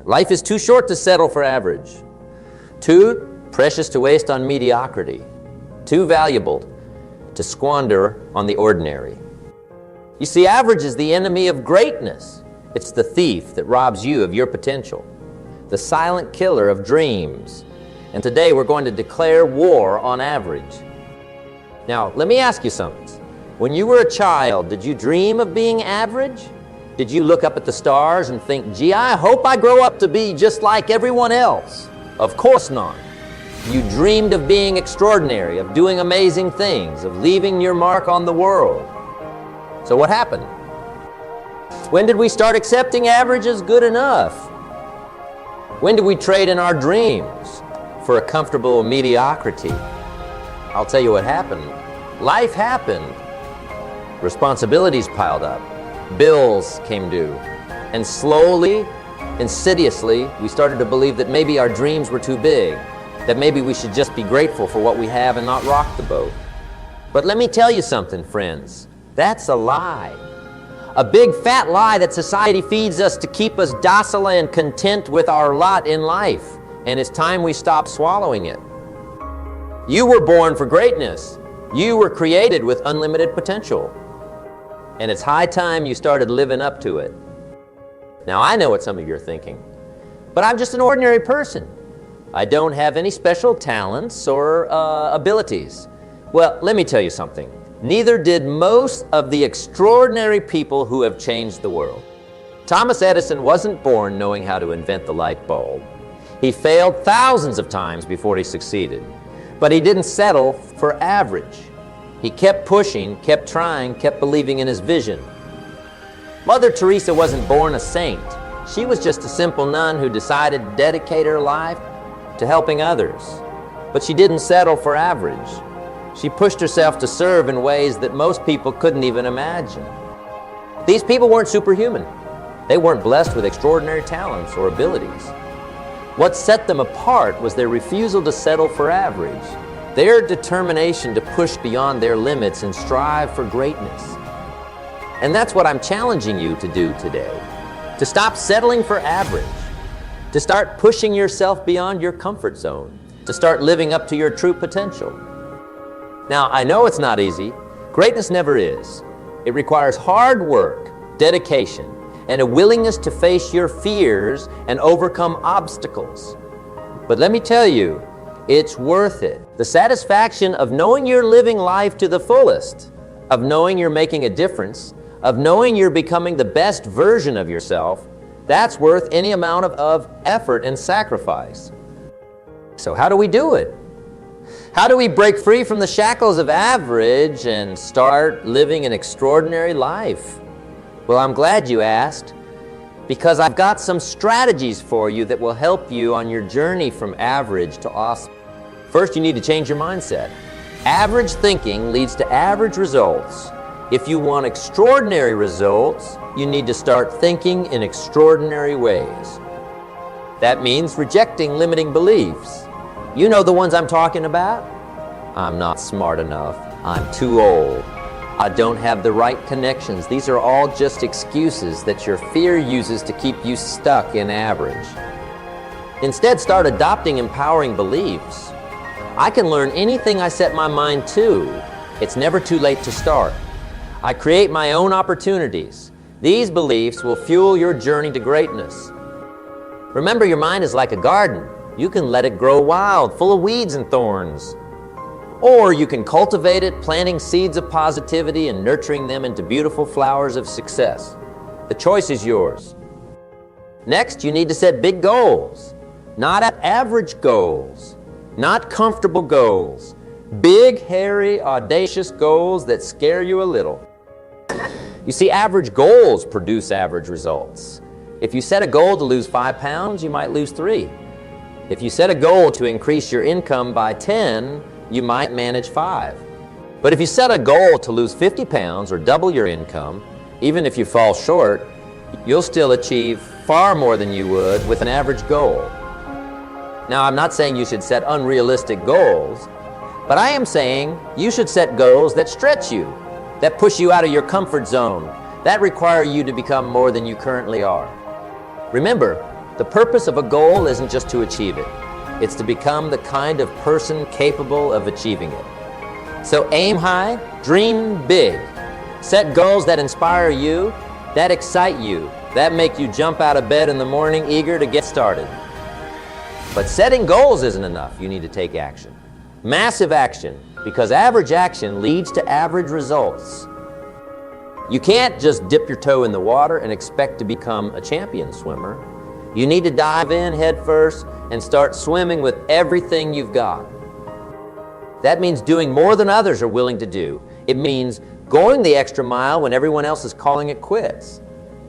Life is too short to settle for average, too precious to waste on mediocrity, too valuable to squander on the ordinary. You see, average is the enemy of greatness. It's the thief that robs you of your potential, the silent killer of dreams. And today we're going to declare war on average. Now, let me ask you something. When you were a child, did you dream of being average? Did you look up at the stars and think, gee, I hope I grow up to be just like everyone else? Of course not. You dreamed of being extraordinary, of doing amazing things, of leaving your mark on the world. So what happened? When did we start accepting average as good enough? When did we trade in our dreams for a comfortable mediocrity? I'll tell you what happened. Life happened. Responsibilities piled up. Bills came due. And slowly, insidiously, we started to believe that maybe our dreams were too big, that maybe we should just be grateful for what we have and not rock the boat. But let me tell you something, friends. That's a lie. A big fat lie that society feeds us to keep us docile and content with our lot in life. And it's time we stop swallowing it. You were born for greatness. You were created with unlimited potential. And it's high time you started living up to it. Now, I know what some of you are thinking, but I'm just an ordinary person. I don't have any special talents or abilities. Well, let me tell you something. Neither did most of the extraordinary people who have changed the world. Thomas Edison wasn't born knowing how to invent the light bulb. He failed thousands of times before he succeeded, but he didn't settle for average. He kept pushing, kept trying, kept believing in his vision. Mother Teresa wasn't born a saint. She was just a simple nun who decided to dedicate her life to helping others. But she didn't settle for average. She pushed herself to serve in ways that most people couldn't even imagine. These people weren't superhuman. They weren't blessed with extraordinary talents or abilities. What set them apart was their refusal to settle for average, their determination to push beyond their limits and strive for greatness. And that's what I'm challenging you to do today, to stop settling for average, to start pushing yourself beyond your comfort zone, to start living up to your true potential. Now, I know it's not easy. Greatness never is. It requires hard work, dedication, and a willingness to face your fears and overcome obstacles. But let me tell you, it's worth it. The satisfaction of knowing you're living life to the fullest, of knowing you're making a difference, of knowing you're becoming the best version of yourself, that's worth any amount of effort and sacrifice. So how do we do it? How do we break free from the shackles of average and start living an extraordinary life? Well, I'm glad you asked, because I've got some strategies for you that will help you on your journey from average to awesome. First, you need to change your mindset. Average thinking leads to average results. If you want extraordinary results, you need to start thinking in extraordinary ways. That means rejecting limiting beliefs. You know the ones I'm talking about? I'm not smart enough. I'm too old. I don't have the right connections. These are all just excuses that your fear uses to keep you stuck in average. Instead, start adopting empowering beliefs. I can learn anything I set my mind to. It's never too late to start. I create my own opportunities. These beliefs will fuel your journey to greatness. Remember, your mind is like a garden. You can let it grow wild, full of weeds and thorns. Or you can cultivate it, planting seeds of positivity and nurturing them into beautiful flowers of success. The choice is yours. Next, you need to set big goals. Not average goals, not comfortable goals. Big, hairy, audacious goals that scare you a little. You see, average goals produce average results. If you set a goal to lose 5 pounds, you might lose 3. If you set a goal to increase your income by 10, you might manage 5. But if you set a goal to lose 50 pounds or double your income, even if you fall short, you'll still achieve far more than you would with an average goal. Now, I'm not saying you should set unrealistic goals, but I am saying you should set goals that stretch you, that push you out of your comfort zone, that require you to become more than you currently are. Remember, The purpose of a goal isn't just to achieve it. It's to become the kind of person capable of achieving it. So aim high, dream big. Set goals that inspire you, that excite you, that make you jump out of bed in the morning eager to get started. But setting goals isn't enough. You need to take action. Massive action, because average action leads to average results. You can't just dip your toe in the water and expect to become a champion swimmer. You need to dive in head first and start swimming with everything you've got. That means doing more than others are willing to do. It means going the extra mile when everyone else is calling it quits.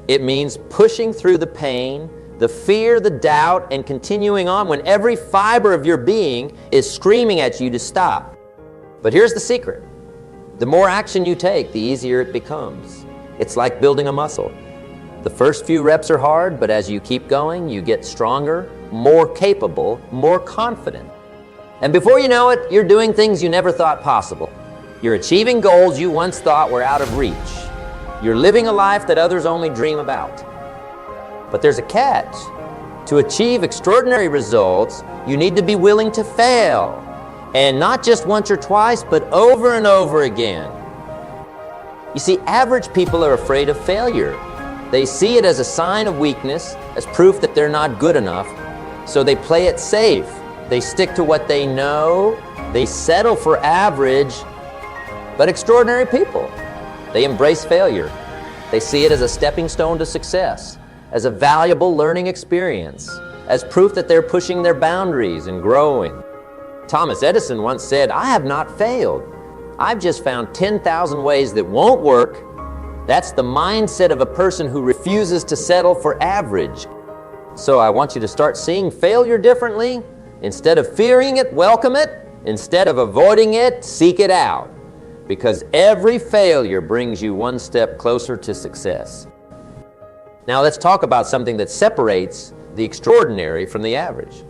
It means pushing through the pain, the fear, the doubt, and continuing on when every fiber of your being is screaming at you to stop. But here's the secret. The more action you take, the easier it becomes. It's like building a muscle. The first few reps are hard, but as you keep going, you get stronger, more capable, more confident. And before you know it, you're doing things you never thought possible. You're achieving goals you once thought were out of reach. You're living a life that others only dream about. But there's a catch. To achieve extraordinary results, you need to be willing to fail. And not just once or twice, but over and over again. You see, average people are afraid of failure. They see it as a sign of weakness, as proof that they're not good enough, so they play it safe. They stick to what they know, they settle for average. But extraordinary people, they embrace failure. They see it as a stepping stone to success, as a valuable learning experience, as proof that they're pushing their boundaries and growing. Thomas Edison once said, "I have not failed. I've just found 10,000 ways that won't work." That's the mindset of a person who refuses to settle for average. So I want you to start seeing failure differently. Instead of fearing it, welcome it. Instead of avoiding it, seek it out. Because every failure brings you one step closer to success. Now let's talk about something that separates the extraordinary from the average: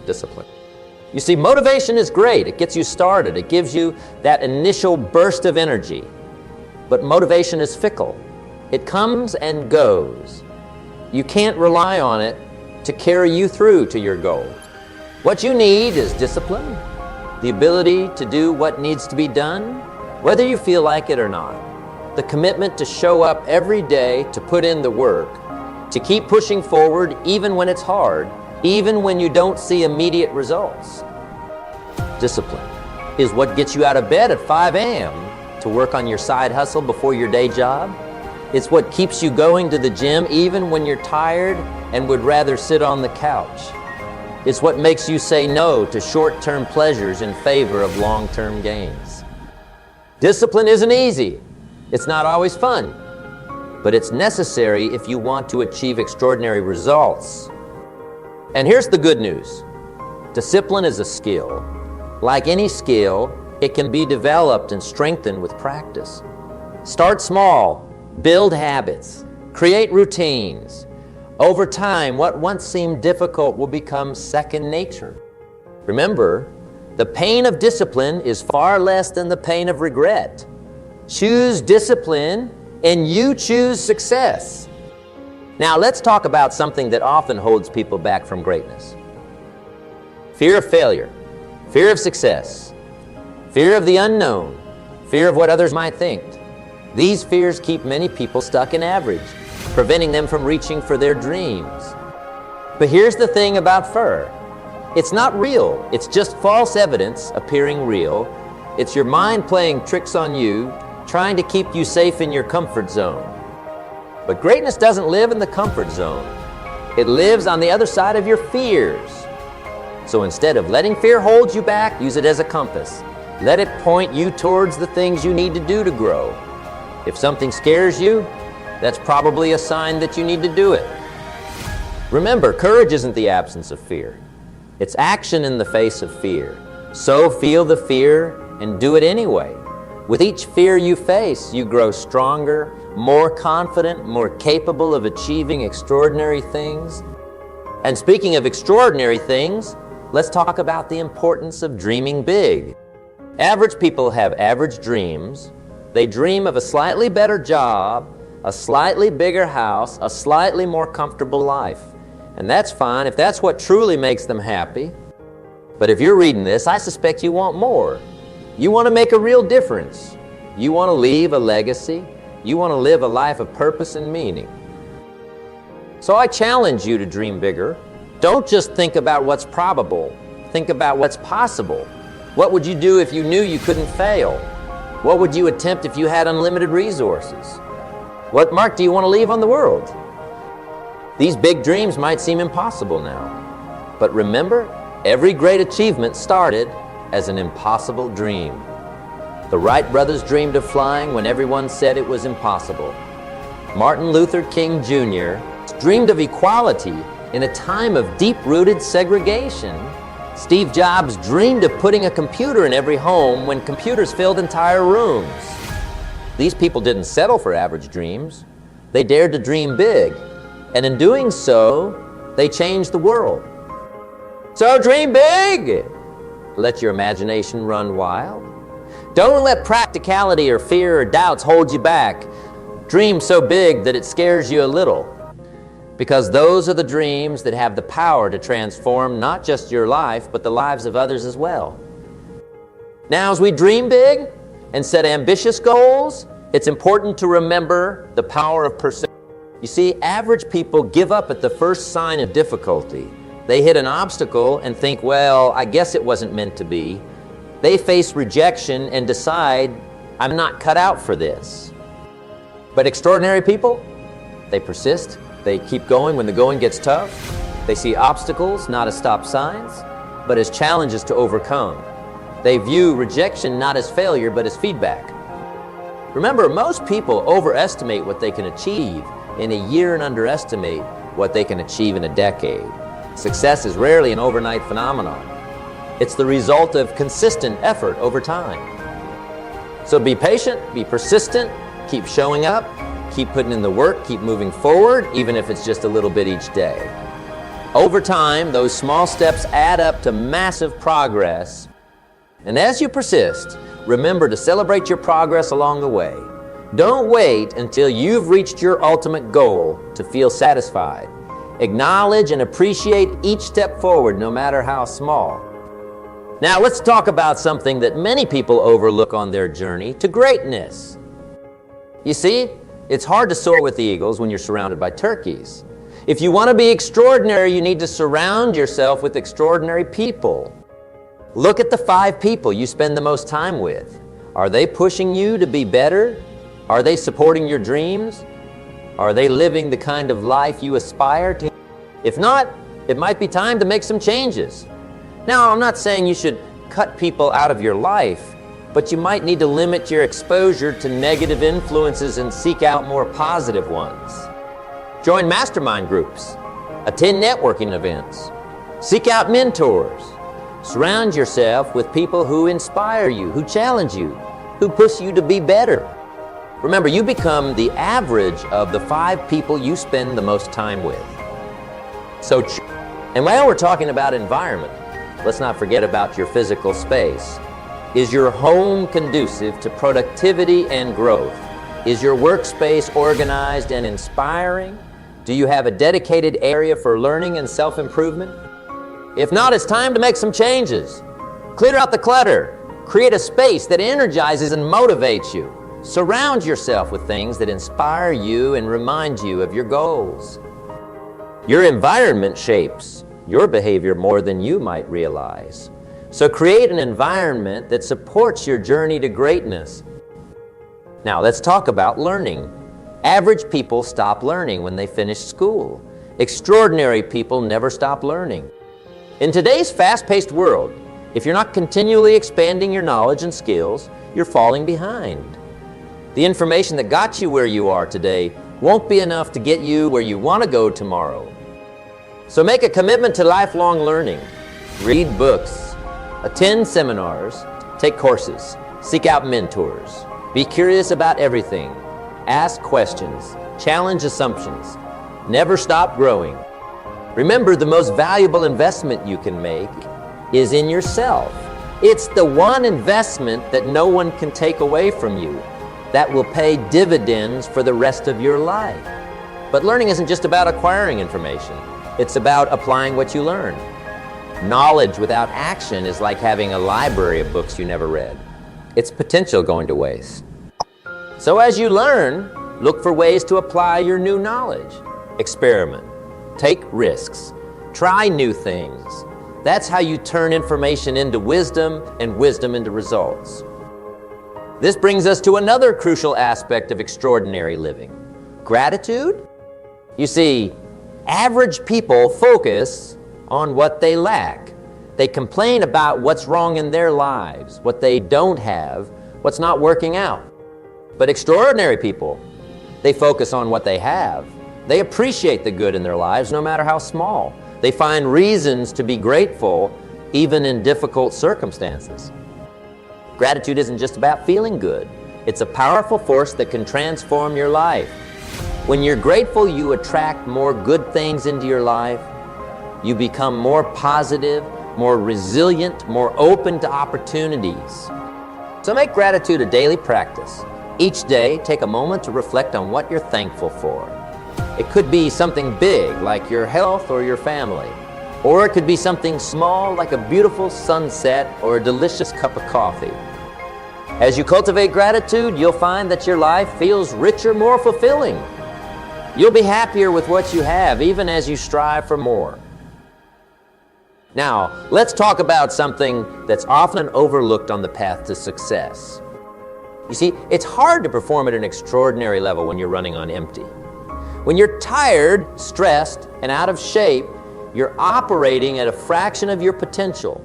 discipline. You see, motivation is great. It gets you started. It gives you that initial burst of energy. But motivation is fickle. It comes and goes. You can't rely on it to carry you through to your goal. What you need is discipline, the ability to do what needs to be done, whether you feel like it or not. The commitment to show up every day, to put in the work, to keep pushing forward even when it's hard, even when you don't see immediate results. Discipline is what gets you out of bed at 5 a.m. to work on your side hustle before your day job. It's what keeps you going to the gym even when you're tired and would rather sit on the couch. It's what makes you say no to short-term pleasures in favor of long-term gains. Discipline isn't easy. It's not always fun. But it's necessary if you want to achieve extraordinary results. And here's the good news. Discipline is a skill. Like any skill, it can be developed and strengthened with practice. Start small, build habits, create routines. Over time, what once seemed difficult will become second nature. Remember, the pain of discipline is far less than the pain of regret. Choose discipline and you choose success. Now let's talk about something that often holds people back from greatness. Fear of failure, fear of success, fear of the unknown, fear of what others might think. These fears keep many people stuck in average, preventing them from reaching for their dreams. But here's the thing about fear. It's not real. It's just false evidence appearing real. It's your mind playing tricks on you, trying to keep you safe in your comfort zone. But greatness doesn't live in the comfort zone. It lives on the other side of your fears. So instead of letting fear hold you back, use it as a compass. Let it point you towards the things you need to do to grow. If something scares you, that's probably a sign that you need to do it. Remember, courage isn't the absence of fear. It's action in the face of fear. So feel the fear and do it anyway. With each fear you face, you grow stronger, more confident, more capable of achieving extraordinary things. And speaking of extraordinary things, let's talk about the importance of dreaming big. Average people have average dreams. They dream of a slightly better job, a slightly bigger house, a slightly more comfortable life. And that's fine if that's what truly makes them happy. But if you're reading this, I suspect you want more. You want to make a real difference. You want to leave a legacy. You want to live a life of purpose and meaning. So I challenge you to dream bigger. Don't just think about what's probable. Think about what's possible. What would you do if you knew you couldn't fail? What would you attempt if you had unlimited resources? What mark do you want to leave on the world? These big dreams might seem impossible now. But remember, every great achievement started as an impossible dream. The Wright brothers dreamed of flying when everyone said it was impossible. Martin Luther King Jr. dreamed of equality in a time of deep-rooted segregation. Steve Jobs dreamed of putting a computer in every home when computers filled entire rooms. These people didn't settle for average dreams. They dared to dream big, and in doing so, they changed the world. So dream big! Let your imagination run wild. Don't let practicality or fear or doubts hold you back. Dream so big that it scares you a little, because those are the dreams that have the power to transform not just your life, but the lives of others as well. Now, as we dream big and set ambitious goals, it's important to remember the power of persistence. You see, average people give up at the first sign of difficulty. They hit an obstacle and think, well, I guess it wasn't meant to be. They face rejection and decide, I'm not cut out for this. But extraordinary people, they persist. They keep going when the going gets tough. They see obstacles not as stop signs, but as challenges to overcome. They view rejection not as failure, but as feedback. Remember, most people overestimate what they can achieve in a year and underestimate what they can achieve in a decade. Success is rarely an overnight phenomenon. It's the result of consistent effort over time. So be patient, be persistent, keep showing up, keep putting in the work, keep moving forward, even if it's just a little bit each day. Over time, those small steps add up to massive progress. And as you persist, remember to celebrate your progress along the way. Don't wait until you've reached your ultimate goal to feel satisfied. Acknowledge and appreciate each step forward, no matter how small. Now let's talk about something that many people overlook on their journey to greatness. You see, it's hard to soar with the eagles when you're surrounded by turkeys. If you want to be extraordinary, you need to surround yourself with extraordinary people. Look at the 5 people you spend the most time with. Are they pushing you to be better? Are they supporting your dreams? Are they living the kind of life you aspire to? If not, it might be time to make some changes. Now, I'm not saying you should cut people out of your life, but you might need to limit your exposure to negative influences and seek out more positive ones. Join mastermind groups, attend networking events, seek out mentors. Surround yourself with people who inspire you, who challenge you, who push you to be better. Remember, you become the average of the 5 people you spend the most time with. And while we're talking about environment, let's not forget about your physical space. Is your home conducive to productivity and growth? Is your workspace organized and inspiring? Do you have a dedicated area for learning and self-improvement? If not, it's time to make some changes. Clear out the clutter. Create a space that energizes and motivates you. Surround yourself with things that inspire you and remind you of your goals. Your environment shapes your behavior more than you might realize. So create an environment that supports your journey to greatness. Now let's talk about learning. Average people stop learning when they finish school. Extraordinary people never stop learning. In today's fast-paced world, if you're not continually expanding your knowledge and skills, you're falling behind. The information that got you where you are today won't be enough to get you where you want to go tomorrow. So make a commitment to lifelong learning. Read books, attend seminars, take courses, seek out mentors. Be curious about everything. Ask questions, challenge assumptions. Never stop growing. Remember, the most valuable investment you can make is in yourself. It's the one investment that no one can take away from you, that will pay dividends for the rest of your life. But learning isn't just about acquiring information. It's about applying what you learn. Knowledge without action is like having a library of books you never read. It's potential going to waste. So as you learn, look for ways to apply your new knowledge. Experiment. Take risks. Try new things. That's how you turn information into wisdom and wisdom into results. This brings us to another crucial aspect of extraordinary living. Gratitude? You see, average people focus on what they lack. They complain about what's wrong in their lives, what they don't have, what's not working out. But extraordinary people, they focus on what they have. They appreciate the good in their lives, no matter how small. They find reasons to be grateful, even in difficult circumstances. Gratitude isn't just about feeling good. It's a powerful force that can transform your life. When you're grateful, you attract more good things into your life. You become more positive, more resilient, more open to opportunities. So make gratitude a daily practice. Each day, take a moment to reflect on what you're thankful for. It could be something big, like your health or your family. Or it could be something small, like a beautiful sunset or a delicious cup of coffee. As you cultivate gratitude, you'll find that your life feels richer, more fulfilling. You'll be happier with what you have, even as you strive for more. Now, let's talk about something that's often overlooked on the path to success. You see, it's hard to perform at an extraordinary level when you're running on empty. When you're tired, stressed, and out of shape, you're operating at a fraction of your potential.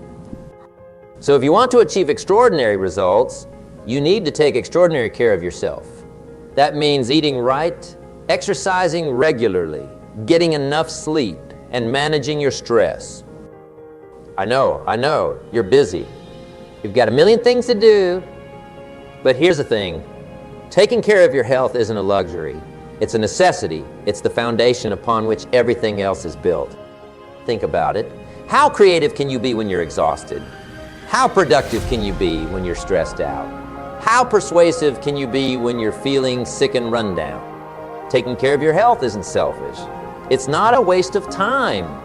So if you want to achieve extraordinary results, you need to take extraordinary care of yourself. That means eating right, exercising regularly, getting enough sleep, and managing your stress. I know, you're busy. You've got a million things to do. But here's the thing, taking care of your health isn't a luxury. It's a necessity. It's the foundation upon which everything else is built. Think about it. How creative can you be when you're exhausted? How productive can you be when you're stressed out? How persuasive can you be when you're feeling sick and run down? Taking care of your health isn't selfish. It's not a waste of time.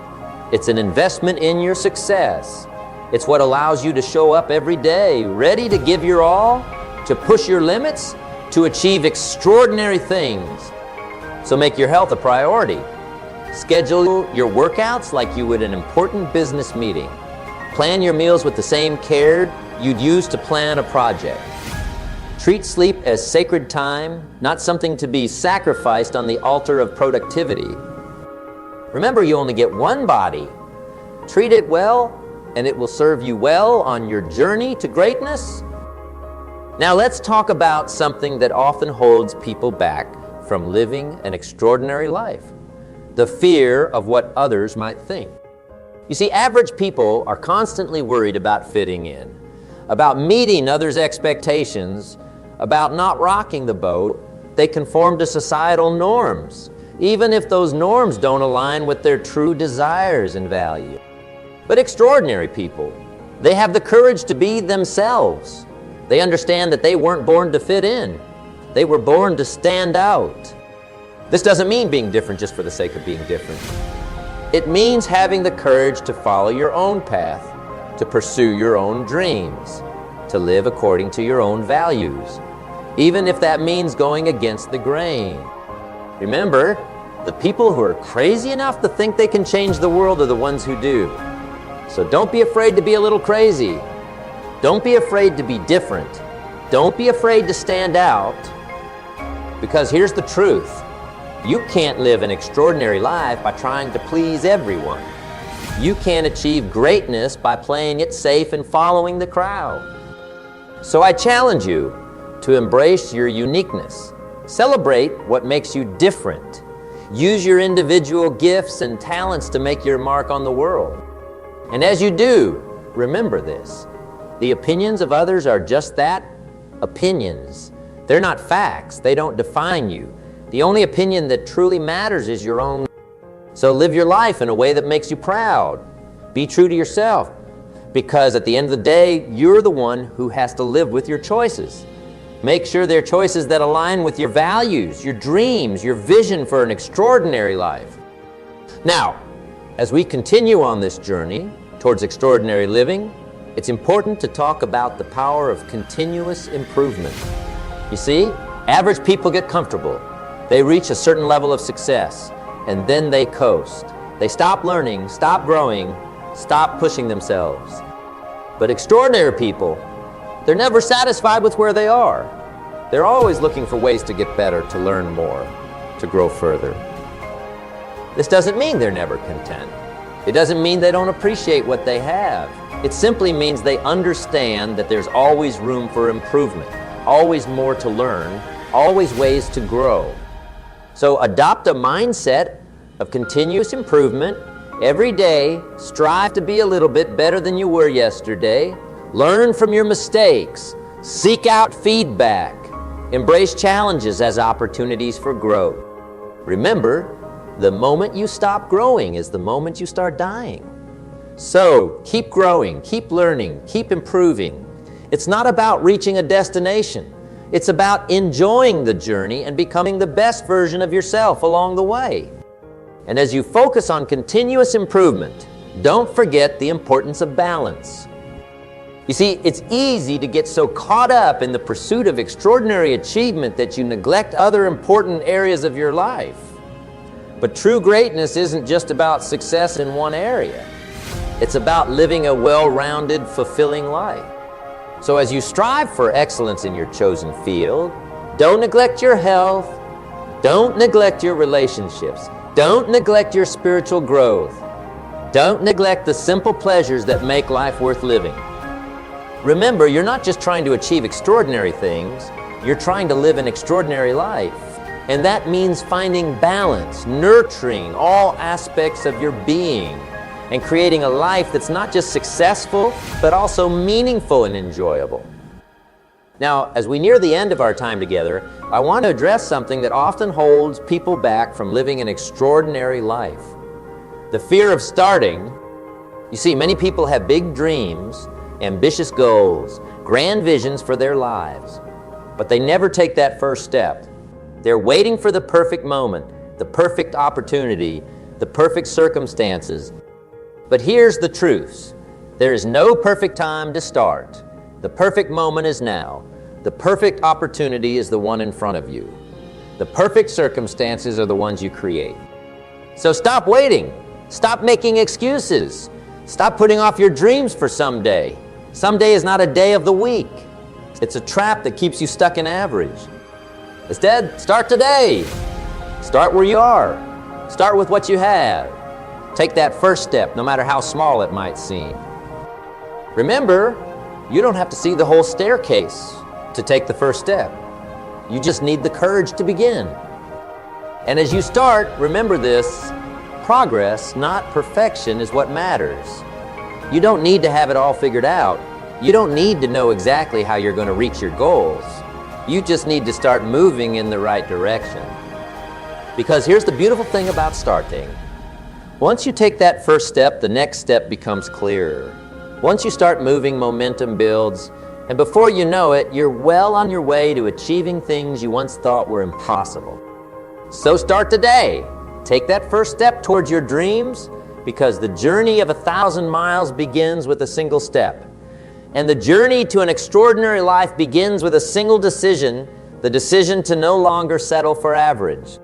It's an investment in your success. It's what allows you to show up every day, ready to give your all, to push your limits, to achieve extraordinary things. So make your health a priority. Schedule your workouts like you would an important business meeting. Plan your meals with the same care you'd use to plan a project. Treat sleep as sacred time, not something to be sacrificed on the altar of productivity. Remember, you only get one body. Treat it well, and it will serve you well on your journey to greatness. Now let's talk about something that often holds people back from living an extraordinary life: the fear of what others might think. You see, average people are constantly worried about fitting in, about meeting others' expectations, about not rocking the boat. They conform to societal norms, even if those norms don't align with their true desires and values. But extraordinary people, they have the courage to be themselves. They understand that they weren't born to fit in. They were born to stand out. This doesn't mean being different just for the sake of being different. It means having the courage to follow your own path, to pursue your own dreams, to live according to your own values, even if that means going against the grain. Remember, the people who are crazy enough to think they can change the world are the ones who do. So don't be afraid to be a little crazy. Don't be afraid to be different. Don't be afraid to stand out. Because here's the truth. You can't live an extraordinary life by trying to please everyone. You can't achieve greatness by playing it safe and following the crowd. So I challenge you to embrace your uniqueness. Celebrate what makes you different. Use your individual gifts and talents to make your mark on the world. And as you do, remember this: the opinions of others are just that, opinions. They're not facts. They don't define you. The only opinion that truly matters is your own. So live your life in a way that makes you proud. Be true to yourself, because at the end of the day, you're the one who has to live with your choices. Make sure they're choices that align with your values, your dreams, your vision for an extraordinary life. Now, As we continue on this journey towards extraordinary living, it's important to talk about the power of continuous improvement. You see, average people get comfortable. They reach a certain level of success, and then they coast. They stop learning, stop growing, stop pushing themselves. But extraordinary people, they're never satisfied with where they are. They're always looking for ways to get better, to learn more, to grow further. This doesn't mean they're never content. It doesn't mean they don't appreciate what they have. It simply means they understand that there's always room for improvement, always more to learn, always ways to grow. So adopt a mindset of continuous improvement. Every day, strive to be a little bit better than you were yesterday. Learn from your mistakes. Seek out feedback. Embrace challenges as opportunities for growth. Remember, the moment you stop growing is the moment you start dying. So, keep growing, keep learning, keep improving. It's not about reaching a destination. It's about enjoying the journey and becoming the best version of yourself along the way. And as you focus on continuous improvement, don't forget the importance of balance. You see, it's easy to get so caught up in the pursuit of extraordinary achievement that you neglect other important areas of your life. But true greatness isn't just about success in one area. It's about living a well-rounded, fulfilling life. So as you strive for excellence in your chosen field, don't neglect your health, don't neglect your relationships, don't neglect your spiritual growth, don't neglect the simple pleasures that make life worth living. Remember, you're not just trying to achieve extraordinary things, you're trying to live an extraordinary life. And that means finding balance, nurturing all aspects of your being, and creating a life that's not just successful, but also meaningful and enjoyable. Now, as we near the end of our time together, I want to address something that often holds people back from living an extraordinary life. The fear of starting. You see, many people have big dreams, ambitious goals, grand visions for their lives, but they never take that first step. They're waiting for the perfect moment, the perfect opportunity, the perfect circumstances. But here's the truth. There is no perfect time to start. The perfect moment is now. The perfect opportunity is the one in front of you. The perfect circumstances are the ones you create. So stop waiting. Stop making excuses. Stop putting off your dreams for someday. Someday is not a day of the week. It's a trap that keeps you stuck in average. Instead, start today. Start where you are. Start with what you have. Take that first step, no matter how small it might seem. Remember, you don't have to see the whole staircase to take the first step. You just need the courage to begin. And as you start, remember this: progress, not perfection, is what matters. You don't need to have it all figured out. You don't need to know exactly how you're going to reach your goals. You just need to start moving in the right direction. Because here's the beautiful thing about starting. Once you take that first step, the next step becomes clearer. Once you start moving, momentum builds, and before you know it, you're well on your way to achieving things you once thought were impossible. So start today. Take that first step towards your dreams, because the journey of 1,000 miles begins with a single step. And the journey to an extraordinary life begins with a single decision, the decision to no longer settle for average.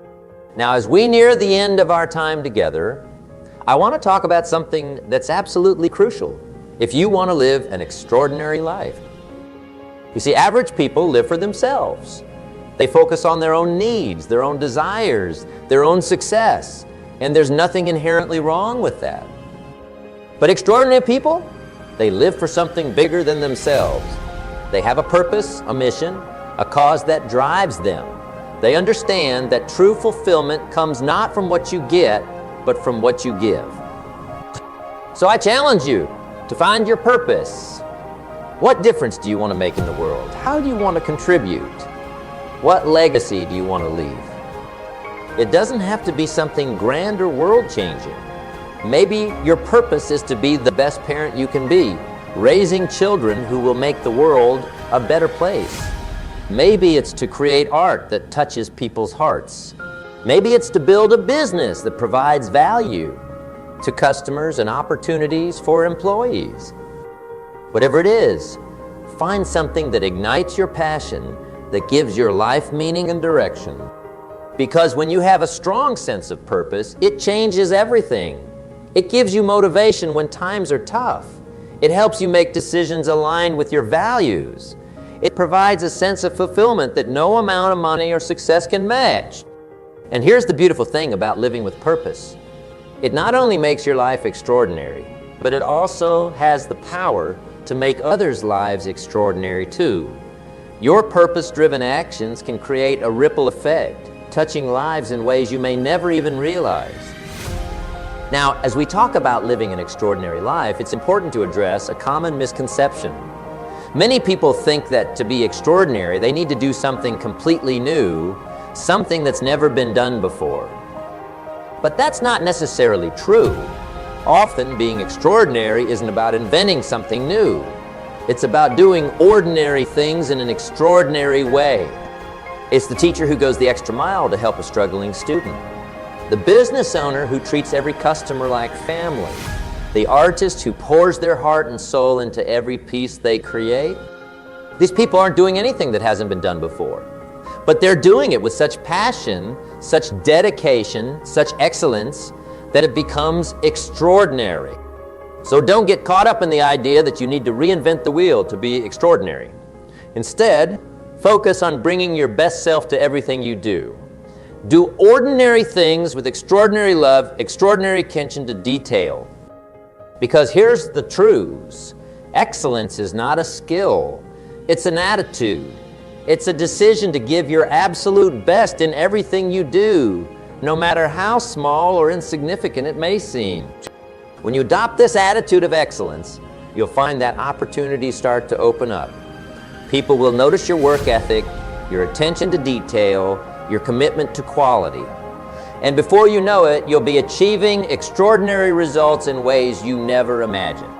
Now, as we near the end of our time together, I want to talk about something that's absolutely crucial if you want to live an extraordinary life. You see, average people live for themselves. They focus on their own needs, their own desires, their own success, and there's nothing inherently wrong with that. But extraordinary people, they live for something bigger than themselves. They have a purpose, a mission, a cause that drives them. They understand that true fulfillment comes not from what you get, but from what you give. So I challenge you to find your purpose. What difference do you want to make in the world? How do you want to contribute? What legacy do you want to leave? It doesn't have to be something grand or world-changing. Maybe your purpose is to be the best parent you can be, raising children who will make the world a better place. Maybe it's to create art that touches people's hearts. Maybe it's to build a business that provides value. to customers and opportunities for employees. Whatever it is, find something that ignites your passion, that gives your life meaning and direction. Because when you have a strong sense of purpose, it changes everything. It gives you motivation when times are tough. It helps you make decisions aligned with your values. It provides a sense of fulfillment that no amount of money or success can match. And here's the beautiful thing about living with purpose. It not only makes your life extraordinary, but it also has the power to make others' lives extraordinary too. Your purpose-driven actions can create a ripple effect, touching lives in ways you may never even realize. Now, as we talk about living an extraordinary life, it's important to address a common misconception. Many people think that to be extraordinary, they need to do something completely new, something that's never been done before. But that's not necessarily true. Often, being extraordinary isn't about inventing something new. It's about doing ordinary things in an extraordinary way. It's the teacher who goes the extra mile to help a struggling student. The business owner who treats every customer like family. The artist who pours their heart and soul into every piece they create. These people aren't doing anything that hasn't been done before. But they're doing it with such passion, such dedication, such excellence, that it becomes extraordinary. So don't get caught up in the idea that you need to reinvent the wheel to be extraordinary. Instead, focus on bringing your best self to everything you do. Do ordinary things with extraordinary love, extraordinary attention to detail. Because here's the truths. Excellence is not a skill. It's an attitude. It's a decision to give your absolute best in everything you do, no matter how small or insignificant it may seem. When you adopt this attitude of excellence, you'll find that opportunities start to open up. People will notice your work ethic, your attention to detail, your commitment to quality. And before you know it, you'll be achieving extraordinary results in ways you never imagined.